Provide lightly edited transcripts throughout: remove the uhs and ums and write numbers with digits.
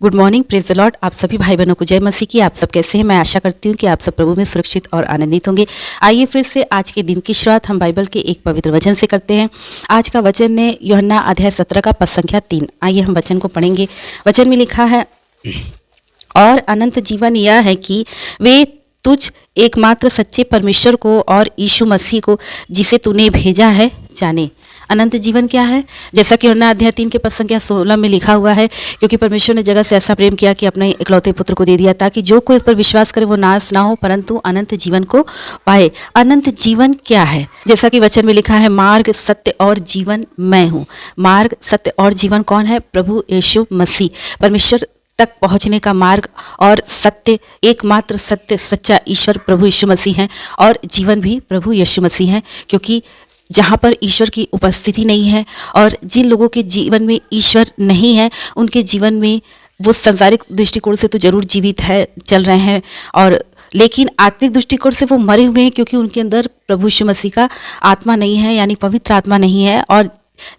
Good morning, praise the Lord. आप सभी भाई बहनों को जय मसीह की। आप सब कैसे हैं? मैं आशा करती हूँ कि आप सब प्रभु में सुरक्षित और आनंदित होंगे। आइए फिर से आज के दिन की शुरुआत हम बाइबल के एक पवित्र वचन से करते हैं। आज का वचन है यूहन्ना अध्याय 17 का पद संख्या 3। आइए हम वचन को पढ़ेंगे। वचन में लिखा है, और अनंत जीवन यह है कि वे तुझ एकमात्र सच्चे परमेश्वर को और यीशु मसीह को जिसे तूने भेजा है जाने। अनंत जीवन क्या है? जैसा कि यूहन्ना अध्याय 3 के पद संख्या 16 में लिखा हुआ है, क्योंकि परमेश्वर ने जगत से ऐसा प्रेम किया कि अपने इकलौते पुत्र को दे दिया, ताकि जो कोई इस पर विश्वास करे वो नाश ना हो परंतु अनंत जीवन को पाए। अनंत जीवन क्या है? जैसा कि वचन में लिखा है, मार्ग सत्य और जीवन मैं हूँ। मार्ग सत्य और जीवन कौन है? प्रभु यीशु मसीह। परमेश्वर तक पहुंचने का मार्ग और सत्य, एकमात्र सत्य सच्चा ईश्वर प्रभु यीशु मसीह हैं, और जीवन भी प्रभु यीशु मसीह हैं। क्योंकि जहाँ पर ईश्वर की उपस्थिति नहीं है और जिन लोगों के जीवन में ईश्वर नहीं है, उनके जीवन में वो सांसारिक दृष्टिकोण से तो जरूर जीवित है, चल रहे हैं, और लेकिन आत्मिक दृष्टिकोण से वो मरे हुए हैं, क्योंकि उनके अंदर प्रभु यीशु मसीह का आत्मा नहीं है, यानी पवित्र आत्मा नहीं है। और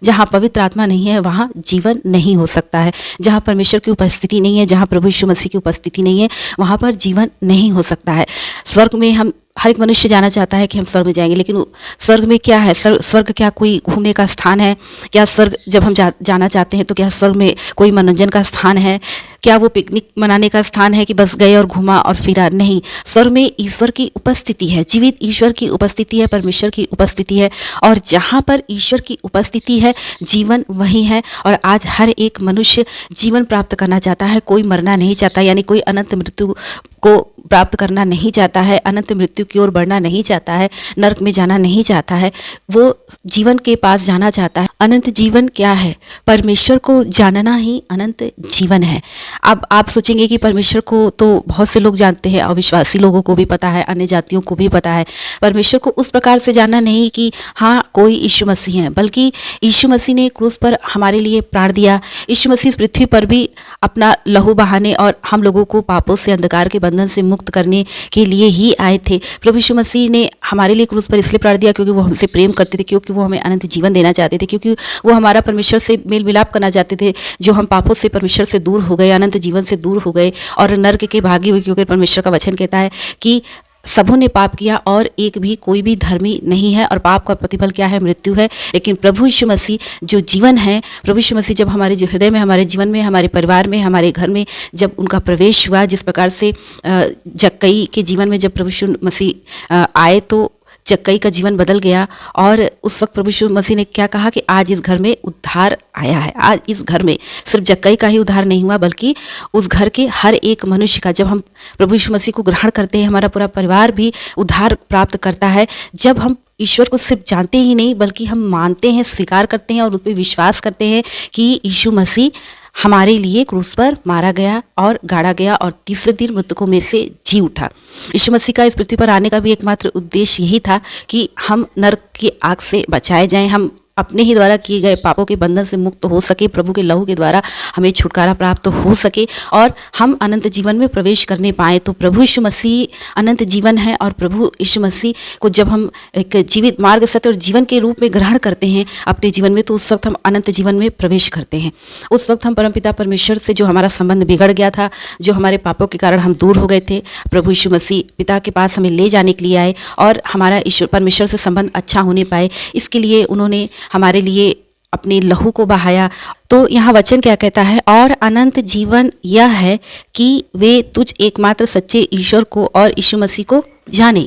जहाँ पवित्र आत्मा नहीं है वहाँ जीवन नहीं हो सकता है। जहाँ परमेश्वर की उपस्थिति नहीं है, जहाँ प्रभु यीशु मसीह की उपस्थिति नहीं है, वहाँ पर जीवन नहीं हो सकता है। स्वर्ग में हम हर एक मनुष्य जाना चाहता है कि हम स्वर्ग में जाएंगे, लेकिन स्वर्ग में क्या है? स्वर्ग क्या कोई घूमने का स्थान है? क्या स्वर्ग जब हम जाना चाहते हैं तो क्या स्वर्ग में कोई मनोरंजन का स्थान है? क्या वो पिकनिक मनाने का स्थान है कि बस गए और घूमा और फिरा? नहीं, स्वर्ग में ईश्वर की उपस्थिति है, जीवित ईश्वर की उपस्थिति है, परमेश्वर की उपस्थिति है। और जहाँ पर ईश्वर की उपस्थिति है जीवन वही है। और आज हर एक मनुष्य जीवन प्राप्त करना चाहता है, कोई मरना नहीं चाहता, यानी कोई अनंत मृत्यु को प्राप्त करना नहीं चाहता है, अनंत मृत्यु की ओर बढ़ना नहीं चाहता है, नरक में जाना नहीं चाहता है, वो जीवन के पास जाना चाहता है। अनंत जीवन क्या है? परमेश्वर को जानना ही अनंत जीवन है। अब आप सोचेंगे कि परमेश्वर को तो बहुत से लोग जानते हैं, अविश्वासी लोगों को भी पता है, अन्य जातियों को भी पता है। परमेश्वर को उस प्रकार से जानना नहीं कि हाँ कोई यीशु मसीह है, बल्कि यीशु मसीह ने क्रूस पर हमारे लिए प्राण दिया। यीशु मसीह इस पृथ्वी पर भी अपना लहू बहाने और हम लोगों को पापों से, अंधकार के बंधन से मुक्त करने के लिए ही आए थे। प्रभु यीशु मसीह ने हमारे लिए क्रूस पर इसलिए प्राण दिया क्योंकि वो हमसे प्रेम करते थे, क्योंकि वो हमें अनंत जीवन देना चाहते थे, क्योंकि वो हमारा परमेश्वर से मेल मिलाप करना चाहते थे। जो हम पापों से, परमेश्वर से दूर हो गए, अनंत जीवन से दूर हो गए और नरक के भागी हुए, क्योंकि परमेश्वर का वचन कहता है कि सबों ने पाप किया और एक भी कोई भी धर्मी नहीं है, और पाप का प्रतिफल क्या है? मृत्यु है। लेकिन प्रभु यीशु मसीह जो जीवन है, प्रभु यीशु मसीह जब हमारे हृदय में, हमारे जीवन में, हमारे परिवार में, हमारे घर में जब उनका प्रवेश हुआ, जिस प्रकार से जक्कई के जीवन में जब प्रभु यीशु मसीह आए तो जक्कई का जीवन बदल गया। और उस वक्त प्रभु यीशु मसीह ने क्या कहा कि आज इस घर में उद्धार आया है। आज इस घर में सिर्फ जक्कई का ही उद्धार नहीं हुआ, बल्कि उस घर के हर एक मनुष्य का, जब हम प्रभु यीशु मसीह को ग्रहण करते हैं, हमारा पूरा परिवार भी उद्धार प्राप्त करता है। जब हम ईश्वर को सिर्फ जानते ही नहीं, बल्कि हम मानते हैं, स्वीकार करते हैं और उस पर विश्वास करते हैं कि यीशु मसीह हमारे लिए क्रूस पर मारा गया और गाड़ा गया और तीसरे दिन मृतकों में से जी उठा। यीशु मसीह का इस पृथ्वी पर आने का भी एकमात्र उद्देश्य यही था कि हम नरक की आग से बचाए जाएं, हम अपने ही द्वारा किए गए पापों के बंधन से मुक्त हो सके, प्रभु के लहू के द्वारा हमें छुटकारा प्राप्त हो सके और हम अनंत जीवन में प्रवेश करने पाएँ। तो प्रभु यीशु मसीह अनंत जीवन है, और प्रभु यीशु मसीह को जब हम एक जीवित मार्ग, सत्य और जीवन के रूप में ग्रहण करते हैं अपने जीवन में, तो उस वक्त हम अनंत जीवन में प्रवेश करते हैं। उस वक्त हम परमपिता परमेश्वर से जो हमारा संबंध बिगड़ गया था, जो हमारे पापों के कारण हम दूर हो गए थे, प्रभु यीशु मसीह पिता के पास हमें ले जाने के लिए आए और हमारा ईश्वर परमेश्वर से संबंध अच्छा होने पाए। इसके लिए उन्होंने हमारे लिए अपने लहू को बहाया। तो यहाँ वचन क्या कहता है? और अनंत जीवन यह है कि वे तुझ एकमात्र सच्चे ईश्वर को और यीशु मसीह को जाने।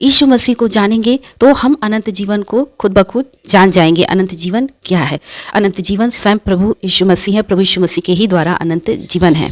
यीशु मसीह को जानेंगे तो हम अनंत जीवन को खुद ब खुद जान जाएंगे। अनंत जीवन क्या है? अनंत जीवन स्वयं प्रभु यीशु मसीह है। प्रभु यीशु मसीह के ही द्वारा अनंत जीवन है।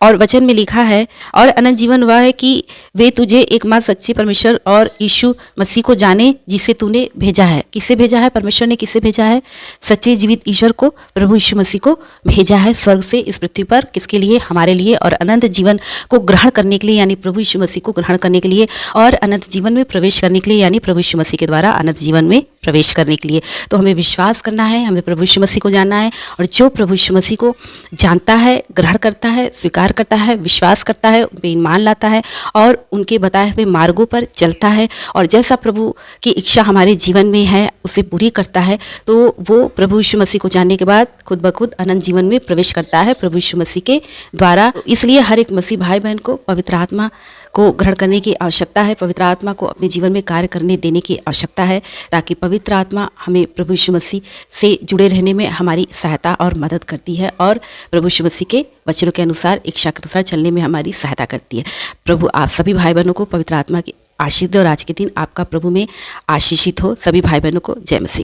और वचन में लिखा है, और अनंत जीवन वह है कि वे तुझे एकमात्र सच्चे परमेश्वर और यीशु मसीह को जाने जिसे तूने भेजा है। किसे भेजा है? परमेश्वर ने किसे भेजा है? सच्चे जीवित ईश्वर को, प्रभु यीशु मसीह को भेजा है स्वर्ग से इस पृथ्वी पर। किसके लिए? हमारे लिए, और अनंत जीवन को ग्रहण करने के लिए, यानी प्रभु यीशु मसीह को ग्रहण करने के लिए, और अनंत जीवन में प्रवेश करने के लिए, यानी प्रभु यीशु मसीह के द्वारा अनंत जीवन में प्रवेश करने के लिए। तो हमें विश्वास करना है, हमें प्रभु यीशु मसीह को जानना है, और जो प्रभु यीशु मसीह को जानता है, ग्रहण करता है, स्वीकार स्वीकार करता है, विश्वास करता है, उन पे ईमान लाता है और उनके बताए हुए मार्गों पर चलता है और जैसा प्रभु की इच्छा हमारे जीवन में है उसे पूरी करता है, तो वो प्रभु यीशु मसीह को जानने के बाद खुद ब खुद अनंत जीवन में प्रवेश करता है प्रभु यीशु मसीह के द्वारा। इसलिए हर एक मसीह भाई बहन को पवित्र आत्मा को ग्रहण करने की आवश्यकता है, पवित्र आत्मा को अपने जीवन में कार्य करने देने की आवश्यकता है, ताकि पवित्र आत्मा हमें प्रभु यीशु मसीह से जुड़े रहने में हमारी सहायता और मदद करती है और प्रभु यीशु मसीह के वचनों के अनुसार, इच्छा के अनुसार चलने में हमारी सहायता करती है। प्रभु आप सभी भाई बहनों को पवित्र आत्मा की आशीष दे और आज के दिन आपका प्रभु में आशीषित हो। सभी भाई बहनों को जय मसीह।